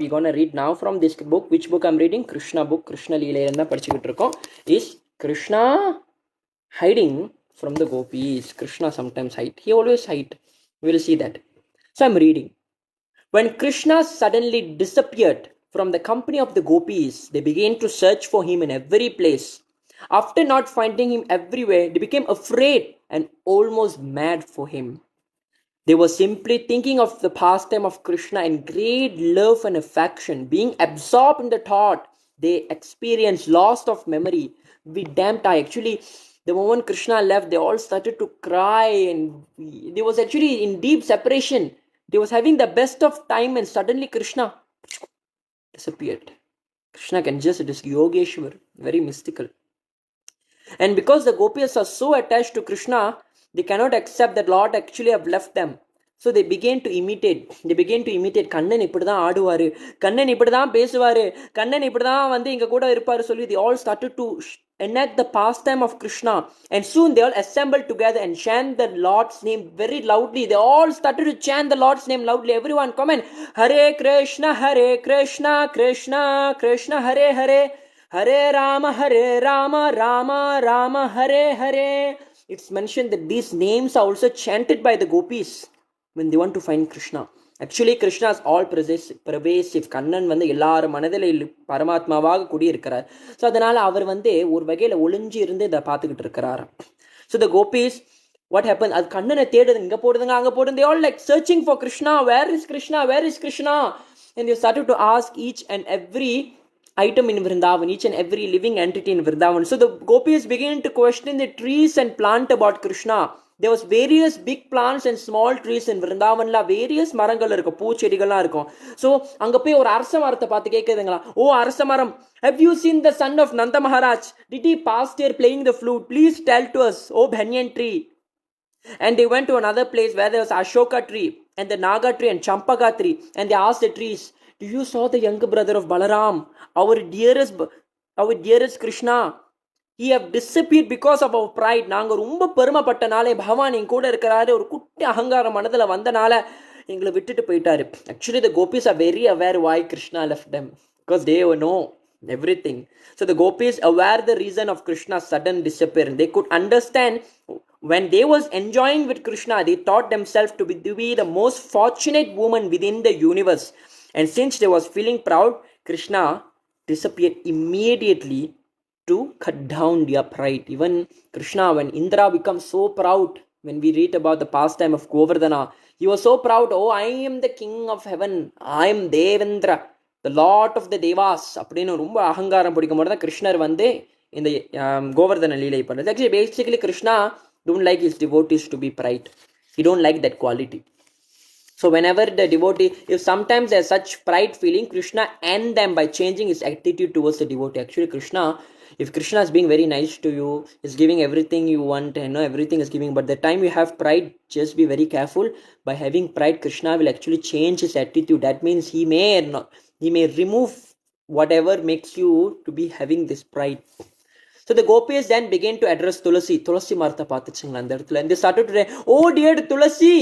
we're going to read now from this book. Which book I'm reading? Kṛṣṇa book. Kṛṣṇa Leela படிச்சிட்டு இருக்கோம். Is Kṛṣṇa hiding from the Gopīs? Kṛṣṇa sometimes hide. He always hide. We'll see that. So I'm reading. When Kṛṣṇa suddenly disappeared from the company of the Gopīs, they began to search for him in every place. After not finding him everywhere, they became afraid and almost mad for him. They were simply thinking of the pastime of Kṛṣṇa in great love and affection. Being absorbed in the thought, they experienced loss of memory. We damn tired. Actually, the moment Kṛṣṇa left, they all started to cry, and they was actually in deep separation. They was having the best of time, and suddenly Kṛṣṇa disappeared. Kṛṣṇa can just, it is Yogeshwar, very mystical. And because the Gopis are so attached to Kṛṣṇa, they cannot accept that Lord actually have left them. So they began to imitate. Kannan இப்படிதான் ஆடுவாரு, கண்ணன் இப்படிதான் பேசுவாரு, கண்ணன் இப்படிதான் வந்து இங்க கூட இருப்பாரு சொல்லி they all started to enact the pastime of Kṛṣṇa. And soon they all assembled together and chant the Lord's name very loudly. They all started to chant the Lord's name loudly. Everyone comment, Hare Kṛṣṇa, Kṛṣṇa Kṛṣṇa Hare Hare, Hare Rama, Rama Rama Hare Hare. It's mentioned that these names are also chanted by the Gopis when they want to find Kṛṣṇa. Actually, Kṛṣṇa is all pervasive. Kannan வந்து எல்லாரும் மனதில் பரமாத்மாவாக குடியிருக்கிறார். So அதனால அவர் வந்து ஒரு வகையில் ஒளிஞ்சு இருந்து இதை பார்த்துக்கிட்டு இருக்கிறார். So the Gopis, what happened? அது கண்ணனை தேடுது, இங்கே போடுதுங்க அங்கே போடுது. They all like searching for Kṛṣṇa. Where is Kṛṣṇa? Where is Kṛṣṇa? And they started to ask each and every item in Vrindavan, each and every living entity in Vrindavan. So the Gopis began to question the trees and plant about Kṛṣṇa. There was various big plants and small trees in Vrindavanla. Various மரங்கள் இருக்கும், பூச்செடிகள்லாம் இருக்கும். So அங்கே போய் ஒரு அரச மரத்தை பார்த்து கேட்குதுங்களா, ஓ அரச மரம், have you seen the son of Nanda Maharaj? Did he pass here playing the flute? Please tell to us, oh banyan tree. And they went to another place where there was Ashoka tree and the Naga tree and Champaka tree. And they asked the trees, do you saw the younger brother of Balaram, our dearest Kṛṣṇa? He have disappeared because of our pride. நாங்கள் ரொம்ப பெருமைப்பட்டனாலே, பகவான் என் கூட இருக்கிறாரு, ஒரு குட்டி அகங்காரம் மனதில் வந்தனால எங்களை விட்டுட்டு போயிட்டாரு. Actually, the Gopis are very aware why Kṛṣṇa left them, because they know everything. So the Gopis aware the reason of Kṛṣṇa's sudden disappearance. They could understand when they was enjoying with Kṛṣṇa, they thought themselves to be the most fortunate woman within the universe. And since they was feeling proud, Kṛṣṇa disappeared immediately to cut down their pride. Even Kṛṣṇa, when Indra becomes so proud, when we read about the pastime of Govardhana, he was so proud, oh I am the king of heaven, I am Devendra, the lord of the devas. அப்படின்னு ரொம்ப அகங்காரம் பிடிக்கும் போது தான் கிருஷ்ணர் வந்து இந்த கோவர்தன லீலை பண்ணுறது. Actually basically Kṛṣṇa don't like his devotees to be pride. He don't like that quality. So whenever the devotee, if sometimes there's such pride feeling, Kṛṣṇa end them by changing his attitude towards the devotee. Actually Kṛṣṇa, if Kṛṣṇa is being very nice to you, is giving everything you want, and everything is giving, but the time you have pride, just be very careful. By having pride, Kṛṣṇa will actually change his attitude. That means he may remove whatever makes you to be having this pride. So the Gopis then began to address Tulasi Martha பார்த்துச்சுங்களா அந்த இடத்துல. And they started to say, oh dear Tulasi,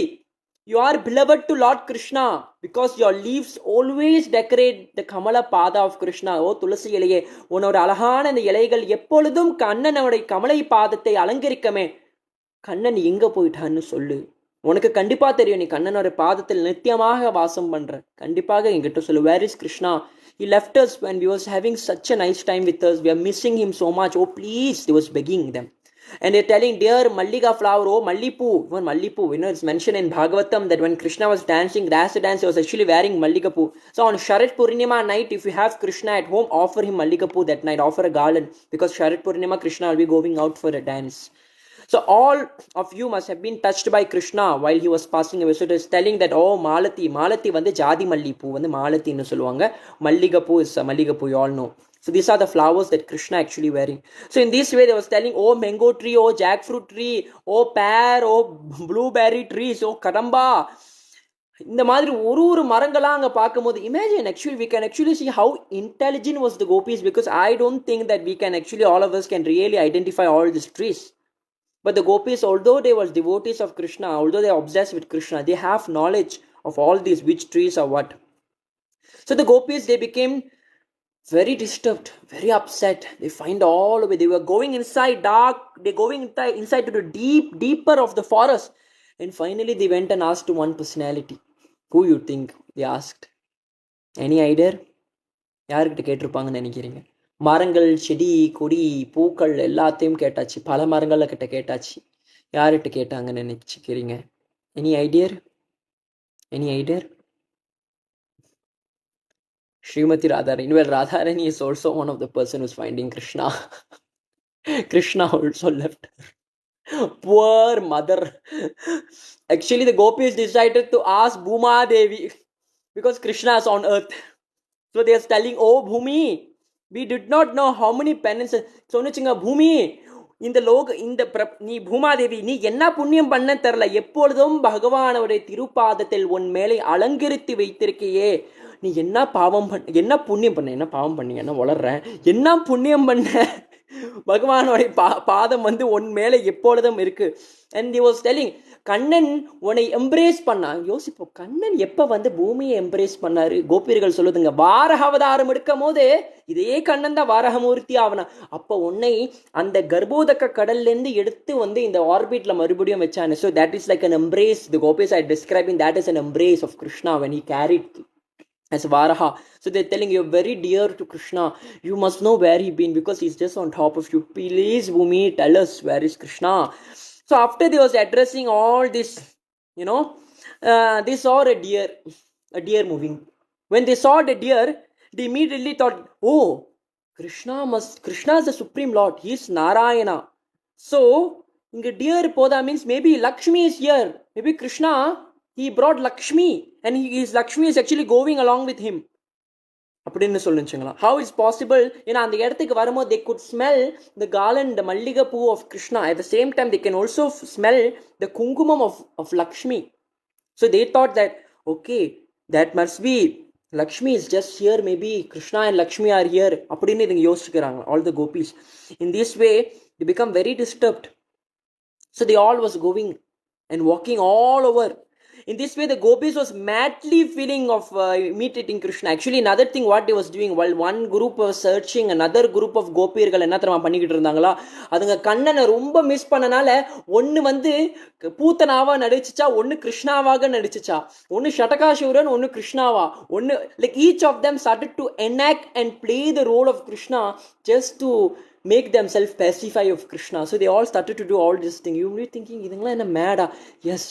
you are beloved to Lord Kṛṣṇa because your leaves always decorate the Kamala Pada of Kṛṣṇa. ஓ துளசி இலையே, உன்னோட அழகான அந்த இலைகள் எப்பொழுதும் கண்ணனுடைய கமலை பாதத்தை அலங்கரிக்கமே. கண்ணன் எங்க போயிட்டான்னு சொல்லு. உனக்கு கண்டிப்பா தெரியும், நீ கண்ணனோட பாதத்தில் நித்தியமாக வாசம் பண்ற. கண்டிப்பாக என்கிட்ட சொல்லு. Where is Kṛṣṇa? He left us when we was having such a nice time with us. We are missing him so much. Oh please, they was begging them. And they're telling, dear Mallika flower, oh Mallipu, even Mallipu, it's mentioned in Bhagavatam that when Kṛṣṇa was dancing, Rasa dance, he was actually wearing Mallikapu. So on Sharat Purnima night, if you have Kṛṣṇa at home, offer him Mallikapu that night, offer a garland, because Sharat Purnima, Kṛṣṇa will be going out for a dance. So all of you must have been touched by Kṛṣṇa while he was passing away. So it is telling that, oh Malati வந்து ஜாதி மல்லிப்பூ வந்து மாலத்தின்னு சொல்லுவாங்க. Mallikapu is Mallikapu, you all know. So these are the flowers that Kṛṣṇa actually wearing. So in this way they was telling, oh mango tree, oh jackfruit tree, oh pear, oh blueberry trees, oh kadamba. இந்த மாதிரி ஒரு மரங்களா அங்க பார்க்கும்போது, imagine actually we can actually see how intelligent was the Gopis, because I don't think that we can actually, all of us can really identify all these trees. But the Gopis, although they were devotees of Kṛṣṇa, although they are obsessed with Kṛṣṇa, they have knowledge of all these, which trees are what. So the gopis, they became very disturbed, very upset. They find all over. They were going inside dark. They're going inside to the deeper of the forest. And finally, they went and asked one personality. Who you think? They asked. Any idea? யாருக்கிட்ட கேட்டிருப்பாங்கன்னு நினைக்கிறீங்க? மரங்கள், செடி, கொடி, பூக்கள் எல்லாத்தையும் கேட்டாச்சு. பல மரங்கள கிட்ட கேட்டாச்சு. யார்கிட்ட கேட்டாங்கன்னு நினைச்சுக்கிறீங்க? Any idea? Any idea? Srimati Radharani. Well, Radharani is also one of the person who's finding Krishna. Krishna also left her. Poor mother. Actually, the gopis decided to ask Bhuma Devi because Krishna is on earth. So they are telling, oh Bhumi, we did not know how many penances. சொன்னுச்சுங்க, பூமி, இந்த நீ பூமாதேவி, நீ என்ன புண்ணியம் பண்ண தெரியல, எப்பொழுதும் பகவானுடைய திருப்பாதத்தில் உன் மேலே அலங்கரித்து வைத்திருக்கையே, நீ என்ன பாவம் என்ன புண்ணியம் பண்ண, என்ன பாவம் பண்ணீங்க, என்ன வளர்ற, என்ன புண்ணியம் பண்ண, பகவானுடைய பாதம் வந்து உன் மேலே எப்பொழுதும் இருக்கு. And he was telling, Kannan உன்னை எம்ப்ரேஸ் பண்ணான். யோசிப்போம், கண்ணன் எப்ப வந்து பூமியை எம்ப்ரேஸ் பண்ணாரு? கோபியர்கள் சொல்லுதுங்க, வாரக அவதாரம் எடுக்கும் போது இதே கண்ணன் தான் வாரகமூர்த்தி ஆவனா. அப்ப உன்னை அந்த கர்ப்போதக கடல்ல இருந்து எடுத்து வந்து இந்த ஆர்பிட்ல மறுபடியும் வச்சானு. So that is like an embrace. The gopis are describing that as an embrace of Krishna when he carried as Varaha. So they're telling, you're very dear to Krishna. You must know where he been because he's just on top of you. Please, Bhumi, tell us where is Krishna. So after they was addressing all this, they saw a deer moving. When they saw the deer, they immediately thought, oh, Krishna is the Supreme Lord. He is Narayana. So, inga deer poda means maybe Lakshmi is here. Maybe Krishna, he brought Lakshmi and his Lakshmi is actually going along with him. அப்படின்னு சொல்லுச்சுங்களா. How is possible? ஏன்னா அந்த இடத்துக்கு வரும்போது they could smell the garland, the மல்லிகை பூ of Krishna. At the same time, they can also smell the kungumam of Lakshmi. So they thought that, okay, that must be Lakshmi is just here. Maybe Krishna and Lakshmi are here. அப்படின்னு இதுங்க யோசிச்சுக்கிறாங்க, all the gopis. In this way, they become very disturbed. So they all was going and walking all over. In this way, the gopis was madly feeling of imitating Krishna. Actually, another thing what they was doing, while one group was searching, another group of gopirgal என்ன தெரியுமா பண்ணிக்கிட்டு இருந்தாங்களா, அதுங்க கண்ணனை ரொம்ப miss பண்ணனால ஒன்னு வந்து பூத்தனாவா நடிச்சுச்சா, ஒன்னு கிருஷ்ணாவாக நடிச்சுச்சா, ஒன்னு ஷடகாசூரன், ஒன்னு கிருஷ்ணாவா, ஒன்னு like each of them started to enact and play the role of Krishna just to make themselves pacify of Krishna. So they all started to do all this thing. You may be thinking, இதெல்லாம் என்ன மேடா? Yes,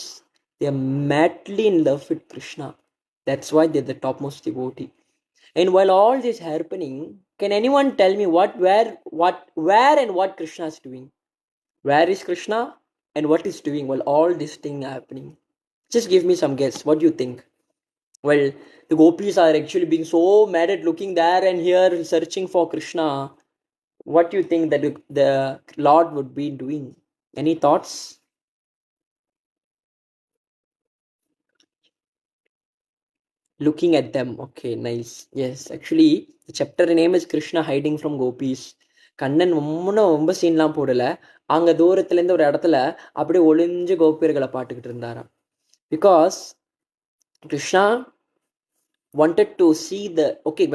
they are madly in love with Krishna. That's why they're the topmost devotee. And while all this happening, can anyone tell me where and what Krishna is doing? Where is Krishna and what is doing while all this thing happening? Just give me some guess. What do you think? Well, the gopis are actually being so mad at looking there and here searching for Krishna. What do you think that the Lord would be doing? Any thoughts? Looking at them. Okay, nice. Yes, actually, the chapter name is Krishna hiding from gopis. Kannan ரொம்ப சீன்லாம் போடல, அங்க தூரத்துல இருந்து ஒரு இடத்துல அப்படியே ஒளிஞ்சு கோபியர்களை பாட்டுக்கிட்டு இருந்தாராம். Because Krishna wanted to see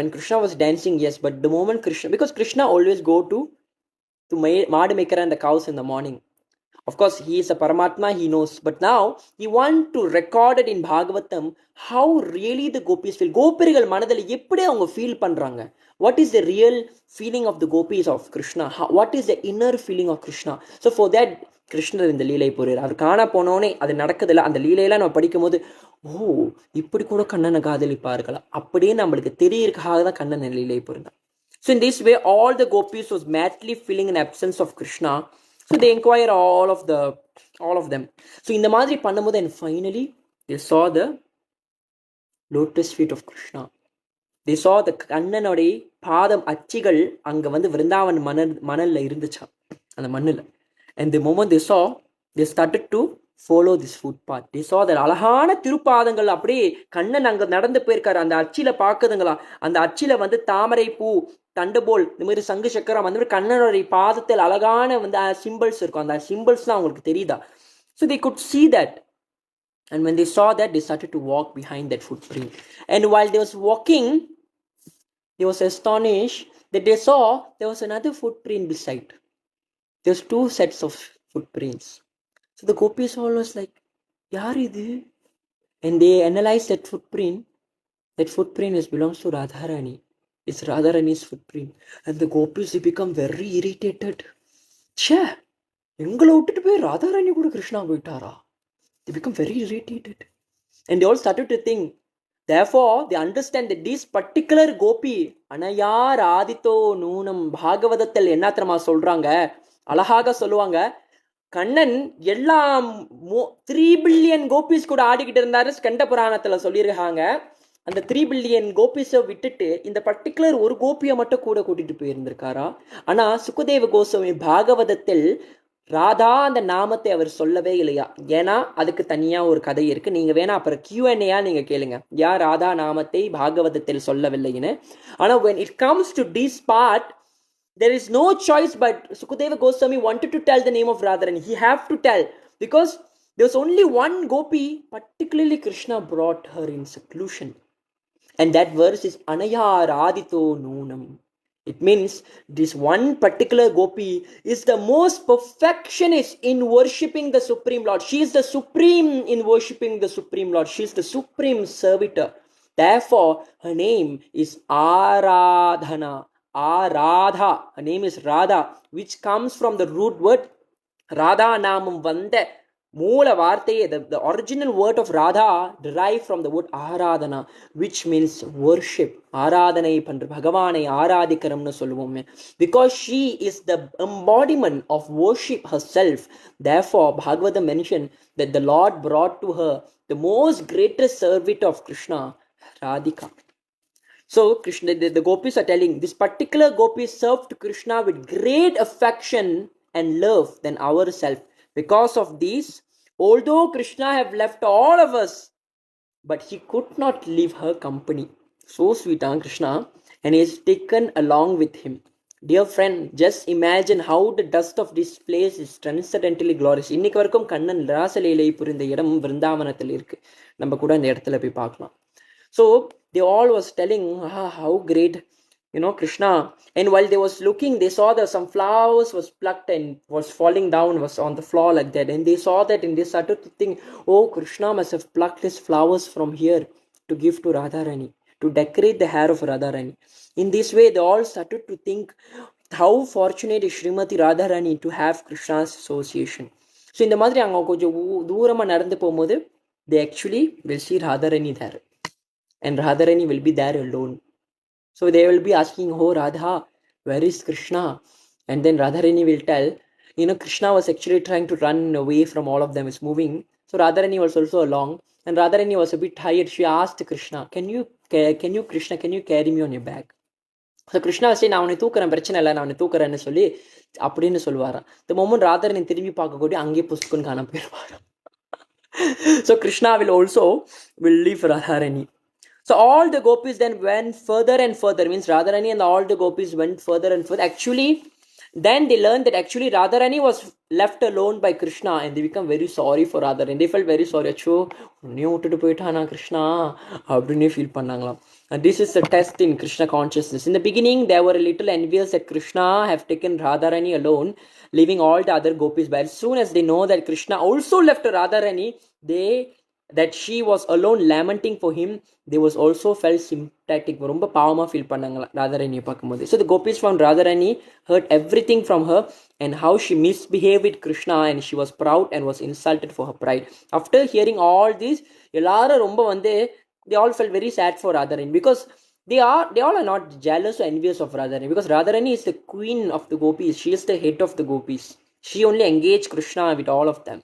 when Krishna was dancing, yes, but the moment because Krishna always go to Mad Maker and the cows in the morning. Of course, he is a Paramatma, he knows. But now, he wants to record it in Bhagavatam, how really the gopis feel. Gopirigal manadala eppadi avanga feel பண்றாங்க. What is the real feeling of the gopis of Krishna? What is the inner feeling of Krishna? So for that, கிருஷ்ணர் இந்த லீலை போறார். அவர் காண போனோனே அது நடக்குதுல்ல, அந்த லீலையெல்லாம் நம்ம படிக்கும் போது, ஓ, இப்படி கூட கண்ணனை காதலிப்பார்களா, அப்படியே நம்மளுக்கு தெரியறதுக்காக தான் கண்ணன் லீலை போறார். So in this way, all the gopis was madly feeling an absence of Krishna. So they inquire all of them. So in the மாதிரி பண்ணும்போது, and finally they saw the lotus feet of Krishna. They saw the கண்ணனுடைய பாதம் அச்சிகள் அங்க வந்து விருந்தாவன் மணல்ல இருந்துச்சா, அந்த மண்ணுல. And the moment they saw, they started to follow this footpath. They saw that அழகான திருப்பாதங்கள் அப்படியே கண்ணன் அங்க நடந்து போயிருக்காரு. அந்த அச்சில பாக்குதுங்களா, அந்த அச்சில வந்து தாமரை பூ, தண்டபோல், இந்த மாதிரி சங்கு சக்கரம், அந்த மாதிரி கண்ணனுடைய பாதத்தில் அழகான வந்து சிம்பிள்ஸ் இருக்கும். அந்த சிம்பிள்ஸ்லாம் அவங்களுக்கு தெரியுதா? So they could see that. And when they saw that, they started to walk behind that footprint. And while they was walking, they was astonished that they saw there was another footprint beside. There's two sets of footprints. So the gopis all was like, yaar idu? And they analyzed that footprint. That footprint belongs to Radharani. It's Radharani's footprint. And the gopis, they become very irritated. Che, எங்களை விட்டுட்டு போய் ராதாராணி கூட கிருஷ்ணா போயிட்டாரா? They become very irritated. And they all started to think. Therefore, they understand that this particular gopi, Anayar Adito Noonam, பாகவதத்தில் என்ன தெரியுமா சொல்றாங்க? அழகாக சொல்லுவாங்க, கண்ணன் எல்லாம் 3 பில்லியன் கோபிஸ் கூட ஆடிக்கிட்டு இருந்தாரு ஸ்கண்ட புராணத்துல சொல்லியிருக்காங்க. அந்த 3 பில்லியன் கோபிஸை விட்டுட்டு இந்த பர்டிகுலர் ஒரு கோபியை மட்டும் கூட கூட்டிட்டு போயிருந்திருக்காரா? ஆனா சுகதேவ கோஸ்வாமி பாகவதத்தில் ராதா அந்த நாமத்தை அவர் சொல்லவே இல்லையா. ஏன்னா அதுக்கு தனியா ஒரு கதை இருக்கு. நீங்க வேணா அப்புறம் Q&A நீங்க கேளுங்க, யார் ராதா நாமத்தை பாகவதத்தில் சொல்லவில்லைன்னு. ஆனா when it comes to this part, there is no choice but Sukadeva Goswami wanted to tell the name of Radharani. He have to tell, because there was only one gopi, particularly Krishna brought her in seclusion. And that verse is Anaya Radito Noonam. It means this one particular gopi is the most perfectionist in worshipping the Supreme Lord. She is the supreme in worshipping the Supreme Lord. She is the supreme servitor. Therefore, her name is Aradhana. Aradha. Her name is Radha, which comes from the root word Radha Namam Vande. Moola Varthe, the original word of Radha derived from the word Aradhana, which means worship. Aradhanai pandra Bhagavanai Aradhikaramnu solluvom. Because she is the embodiment of worship herself. Therefore, Bhagavata mentioned that the Lord brought to her the most greatest servitor of Krishna, Radhika. So Krishna, the gopis are telling, this particular gopi served Krishna with great affection and love than ourselves. Because of this, although Krishna have left all of us, but he could not leave her company. So sweet, Krishna, and he is taken along with him. Dear friend, just imagine how the dust of this place is transcendently glorious. இன்னைக்கு வரைக்கும் கண்ணன் ராசலீலை புரிந்த இடம் விருந்தாவனத்தில் இருக்கு. நம்ம கூட அந்த இடத்துல போய் பார்க்கலாம். So they all was telling how great, Krishna. And while they was looking, they saw that some flowers was plucked and was falling down, was on the floor like that. And they saw that and they started to think, oh, Krishna must have plucked his flowers from here to give to Radharani, to decorate the hair of Radharani. In this way, they all started to think how fortunate is Srimati Radharani to have Krishna's association. So இந்த மாதிரி அவங்க கொஞ்சம் தூரமா நடந்து போகும்போது they actually will see Radharani there. And Radharani will be there alone. So they will be asking, oh Radha, where is Krishna? And then Radharani will tell, Krishna was actually trying to run away from all of them, is moving. So Radharani was also along. And Radharani was a bit tired. She asked Krishna, can you Krishna, can you carry me on your back? So Krishna will say, நான் உன்னை தூக்குறேன், பிரச்சனை இல்லை, நான் உன்னை தூக்குறேன்னு சொல்லி அப்படின்னு சொல்லுவாராம். The moment Radharani திரும்பி பார்க்க கூடிய அங்கே புஷ்குன்னு காண போயிடுவாராம். So Krishna will leave Radharani. So all the gopis then went further and further, means Radharani and all the gopis went further and further. Actually, then they learned that actually Radharani was left alone by Krishna, and they become very sorry for Radharani. They felt very sorry. Achoo, unniye vittu poitana Krishna, appadine feel pannangala. And this is a test in Krishna consciousness. In the beginning, they were a little envious that Krishna have taken Radharani alone, leaving all the other gopis. But as soon as they know that Krishna also left Radharani, that she was alone lamenting for him, they was also felt sympathetic. ரொம்ப பாவமா feel பண்ணாங்க ராதாராணியை பார்க்கும்போது. So the gopis found Radharani, heard everything from her and how she misbehaved with Krishna, and she was proud and was insulted for her pride. After hearing all this, எல்லாரும் ரொம்ப they all felt very sad for Radharani, because they all are not jealous or envious of Radharani, because Radharani is the queen of the gopis. She is the head of the gopis. She only engaged Krishna with all of them.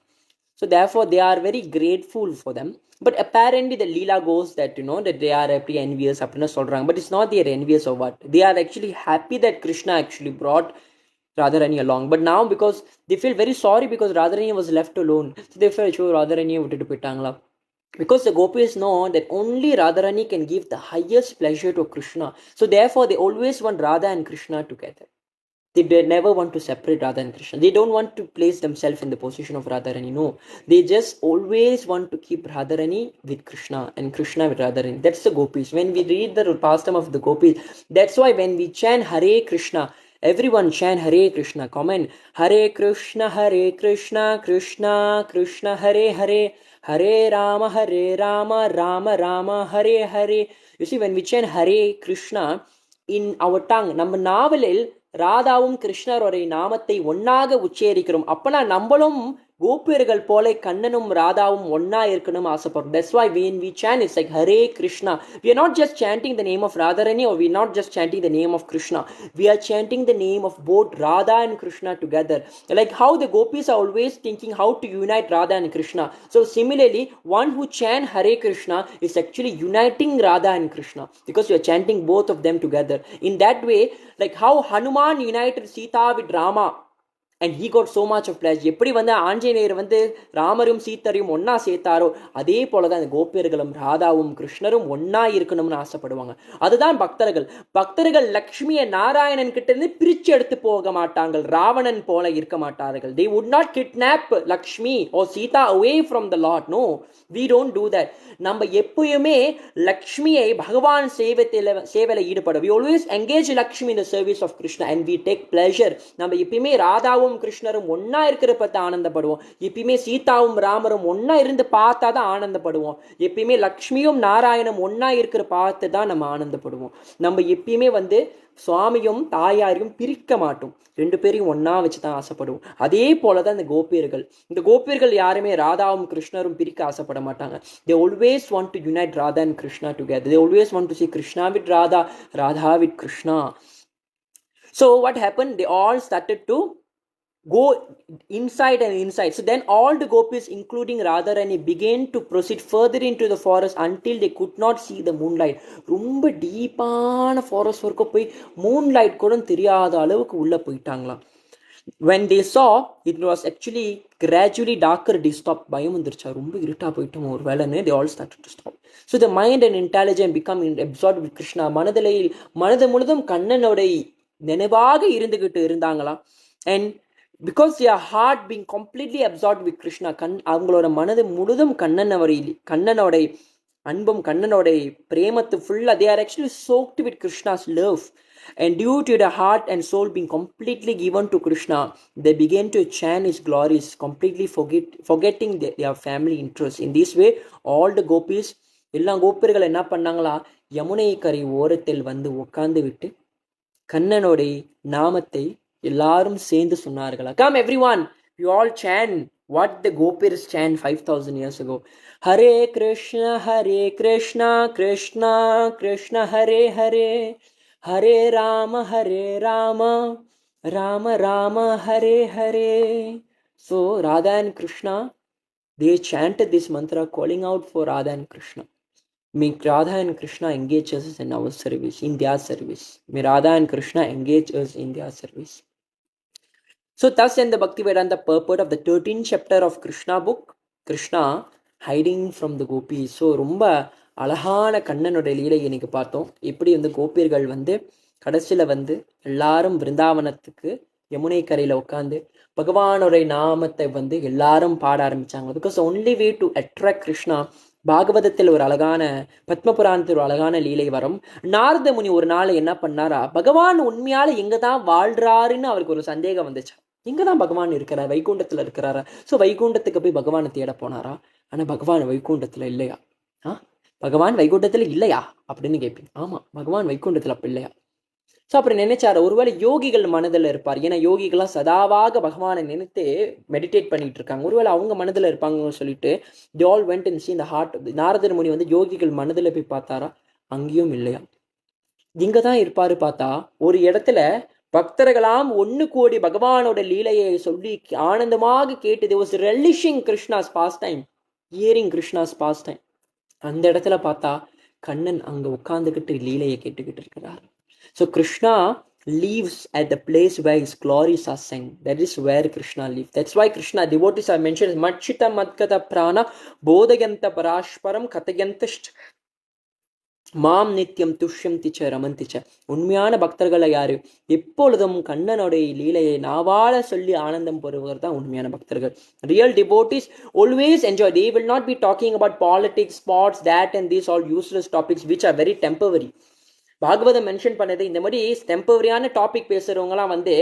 So therefore, they are very grateful for them. But apparently, the Leela goes that, that they are pretty envious. But it's not they are envious of what. They are actually happy that Krishna actually brought Radharani along. But now, because they feel very sorry because Radharani was left alone. So they felt, Radharani vittu poitangala. Because the gopis know that only Radharani can give the highest pleasure to Krishna. So therefore, they always want Radha and Krishna together. They never want to separate Radha and Krishna. They don't want to place themselves in the position of Radharani. No, they just always want to keep Radharani with Krishna and Krishna with Radharani. That's the Gopis. When we read the pastime of the Gopis, that's why when we chant Hare Krishna, everyone chant Hare Krishna. Comment Hare Krishna, Krishna Krishna Hare Hare, Hare Rama, Rama Rama Hare Hare. You see, when we chant Hare Krishna in our tongue, நம்ம நாவலில் ராதாவும் கிருஷ்ணருடைய நாமத்தை ஒன்னாக உச்சரிக்கிறோம். அப்பனா நம்மளும் கோபியர்கள் போல கண்ணனும் ராதாவும் ஒன்னா இருக்கணும் ஆசைப்படுறோம். That's why when we chant, it's like Hare Krishna. We are not just chanting the name of Radharani, or we are not just chanting the name of Krishna. We are chanting the name of both Radha and Krishna together. Like how the Gopis are always thinking how to unite Radha and Krishna. So similarly, one who chants Hare Krishna is actually uniting Radha and Krishna, because you are chanting both of them together. In that way, like how Hanuman united Sita with Rama, and he got so much of pleasure. எப்படி வந்து ஆஞ்சநேயர் வந்து ராமரும் சீத்தரையும் ஒன்னா சேர்த்தாரோ, அதே போலதான் இந்த கோபியர்களும் ராதாவும் கிருஷ்ணரும் ஒன்னா இருக்கணும்னு ஆசைப்படுவாங்க. அதுதான் பக்தர்கள். பக்தர்கள் லக்ஷ்மியை நாராயணன் கிட்ட இருந்து பிரிச்சு எடுத்து போக மாட்டாங்க, ராவணன் போல இருக்க மாட்டார்கள். They would not kidnap Lakshmi or Sita away from the Lord. No, we don't do that. நம்ம எப்பயுமே லக்ஷ்மியை பகவான் சேவையில ஈடுபடும். We always engage Lakshmi in the service of Krishna and we take pleasure. நம்ம எப்பயுமே ராதாவும் கிருஷ்ணரும் ஒன்னா இருக்கிற பார்த்து ஆனந்தப்படுவோம். எப்பயுமே சீதாவும் ராமரும் ஒன்னா இருந்து பார்த்தா தான் ஆனந்தப்படுவோம். எப்பயுமே லக்ஷ்மியும் நாராயணம் ஒன்னா இருக்கிற பார்த்து தான் நம்ம ஆனந்தப்படுவோம். நம்ம எப்பயுமே வந்து சுவாமியும் தாயாரையும் பிரிக்க மாட்டோம், ரெண்டு பேரையும் ஒன்னா வச்சுதான் ஆசைப்படுவோம். அதே போலதான் இந்த கோபியர்கள் யாருமே ராதாவும் கிருஷ்ணரும் பிரிக்க ஆசைப்பட மாட்டாங்க. They always want to unite Radha and Krishna together. They always want to see Krishna with Radha, Radha with Krishna. So what happened? They all started to go inside and inside. So then all the Gopis, including Radharani, began to proceed further into the forest until they could not see the moonlight. ரொம்ப டீப்பான forest வரைக்கும் போய் moonlight கூட தெரியாத அளவுக்கு உள்ள போயிட்டாங்களாம். When they saw, it was actually gradually darker, they stopped. பயம் வந்துருச்சா, ரொம்ப இருட்டா போயிட்டோம் ஒரு வேலைன்னு. They all started to stop. So the mind and intelligence become absorbed with Krishna. மனது முழுதும் கண்ணனோட நினைவாக இருந்துகிட்டு இருந்தாங்களாம். And because their heart being completely absorbed with Krishna, அவங்களோட மனது முழுதும் கண்ணனோட அன்பும் கண்ணனோட பிரேமத்து ஃபுல்லா, they are actually soaked with Krishna's love. And due to the heart and soul being completely given to Krishna, they began to chant his glories, completely forgetting their family interests. In this way, all the Gopis, எல்லா கோபியர்கள் என்ன பண்ணாங்களா, யமுனை கரை ஓரத்தில் வந்து உட்கார்ந்து விட்டு கண்ணனோட நாமத்தை எல்லாரும் சேர்ந்து சொன்னார்களா. Come everyone, you all chant what the Gopis chant 5000 years ago. Hare Krishna, Krishna Krishna Hare Hare, Hare Rama, Rama Rama Hare Hare. So Radha and Krishna, they chanted this mantra calling out for Radha and Krishna. May Radha and Krishna engage us in our service, in their service. May Radha and Krishna engage us in their service. So thus in the Bhaktivedanta purport of the 13th chapter of Krishna book, Krishna hiding from the Gopis. So ரொம்ப அழகான கண்ணனோட லீலை இன்னைக்கு பார்த்தோம். எப்படி வந்து கோபியர்கள் வந்து கடைசியில வந்து எல்லாரும் பிருந்தாவனத்துக்கு யமுனை கரையில உட்காந்து பகவானுடைய நாமத்தை வந்து எல்லாரும் பாட ஆரம்பிச்சாங்க. Because only way to attract Krishna. பாகவதத்தில் ஒரு அழகான, பத்ம புராணத்தில் ஒரு அழகான லீலை வரும். நாரத முனி ஒரு நாள் என்ன பண்ணாரா, பகவான் உண்மையால எங்கதான் வாழ்றாருன்னு அவருக்கு ஒரு சந்தேகம் வந்துச்சா. எங்கதான் பகவான் இருக்கிறார், வைகுண்டத்துல இருக்கிறாரா. ஸோ வைகுண்டத்துக்கு போய் பகவானை தேட போனாரா. ஆனா பகவான் வைகுண்டத்துல இல்லையா. பகவான் வைகுண்டத்துல இல்லையா அப்படின்னு கேட்பீங்க. ஆமா, பகவான் வைகுண்டத்துல அப்ப இல்லையா. ஸோ அப்புறம் நினைச்சாரு, ஒருவேளை யோகிகள் மனதில் இருப்பார். ஏன்னா யோகிகள்லாம் சதாவாக பகவானை நினைத்து மெடிடேட் பண்ணிட்டு இருக்காங்க. ஒருவேளை அவங்க மனதில் இருப்பாங்கன்னு சொல்லிட்டு they all went and see in the heart. நாரதர் முனி வந்து யோகிகள் மனதில் போய் பார்த்தாரா, அங்கேயும் இல்லையா. இங்க தான் இருப்பாரு. பார்த்தா ஒரு இடத்துல பக்தர்களாம் ஒன்னு கோடி பகவானோட லீலையை சொல்லி ஆனந்தமாக கேட்டு, they was relishing Krishna's pastime, hearing Krishna's pastime. அந்த இடத்துல பார்த்தா கண்ணன் அங்க உட்கார்ந்துகிட்டு லீலையை கேட்டுக்கிட்டு இருக்கிறார். So Krishna lives at the place where his glories are sung. That is where Krishna lives. That's why Krishna devotees are mentioned as Machita Madkata Prana Bodhayanta Parashparam Katayanta மாம் நித்தியம் துஷ்யம் திச்ச ரமந்திச்ச. உண்மையான பக்தர்களை யாரு? எப்பொழுதும் கண்ணனுடைய லீலையை நாவால சொல்லி ஆனந்தம் பெறுவர் தான் உண்மையான பக்தர்கள். Real devotees always enjoy. They will not be talking about politics, sports, that and these all useless topics which are very temporary. Bhagavatam mention பண்ணது இந்த மாதிரி டெம்பரரியான டாபிக் பேசுறவங்கலாம் வந்து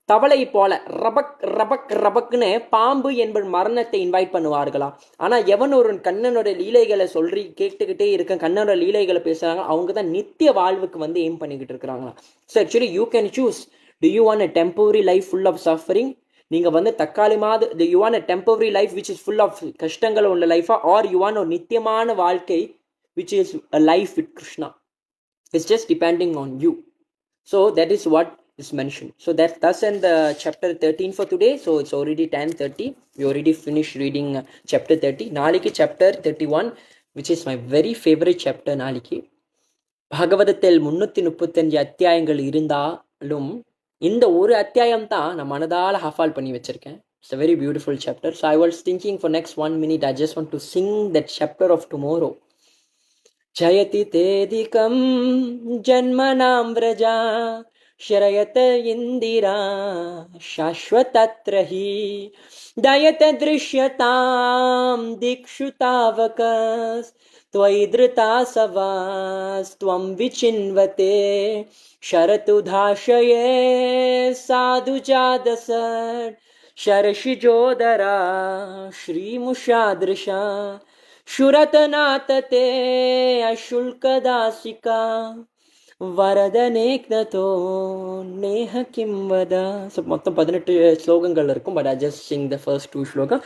தவளை போல ரபக் ரபக் ரபக்னு பாம்பு என்பது மரணத்தை இன்வைட் பண்ணுவார்களா. ஆனா எவன் ஒரு கண்ணனோட லீலைகளை சொல்லி கேட்டுக்கிட்டே இருக்க கண்ணனோட லீலைகளை பேசுறாங்க, அவங்க தான் நித்திய வாழ்வுக்கு வந்து எய்ம் பண்ணிக்கிட்டு இருக்கிறாங்களா. So actually you can choose. Do you want a temporary life full of suffering? நீங்க வந்து தக்காளி மாத you want a temporary life which is full of கஷ்டங்கள் உள்ள லைஃபா, ஆர் யூ வாண்ட் ஒரு நித்தியமான வாழ்க்கை which is a life with Krishna. It's just depending on you. So that is what is mentioned. So that's in the chapter 13 for today. So it's already 10:30. We already finished reading chapter 30. Naliki chapter 31, which is my very favorite chapter. Naliki பாகவதத்தில் 335 அத்தியாயங்கள் இருந்தாலும் இந்த ஒரு அத்தியாயம் தான் நான் மனதால ஹாஃபால் பண்ணி வச்சிருக்கேன். It's a very beautiful chapter. So I was thinking for next 1 minute I just want to sing that chapter of tomorrow. जयति तेदिकं जन्मनां व्रजा श्रयत इन्दिरा शाश्वतत्र हि दयत दृश्यतां दिक्षु तावकस् त्वयि धृता सवास्त्वं विचिन्वते शरतु धाशये साधु जादसत् शरशिजोदरा श्रीमुषादृशा शुरतनातते अशुल्कदासिका वरदनेक्नतो नेह किं वद. ஸோ மொத்தம் 18 ஸ்லோகங்கள் இருக்கும். But I just Singh the first 2 ஸ்லோகம்.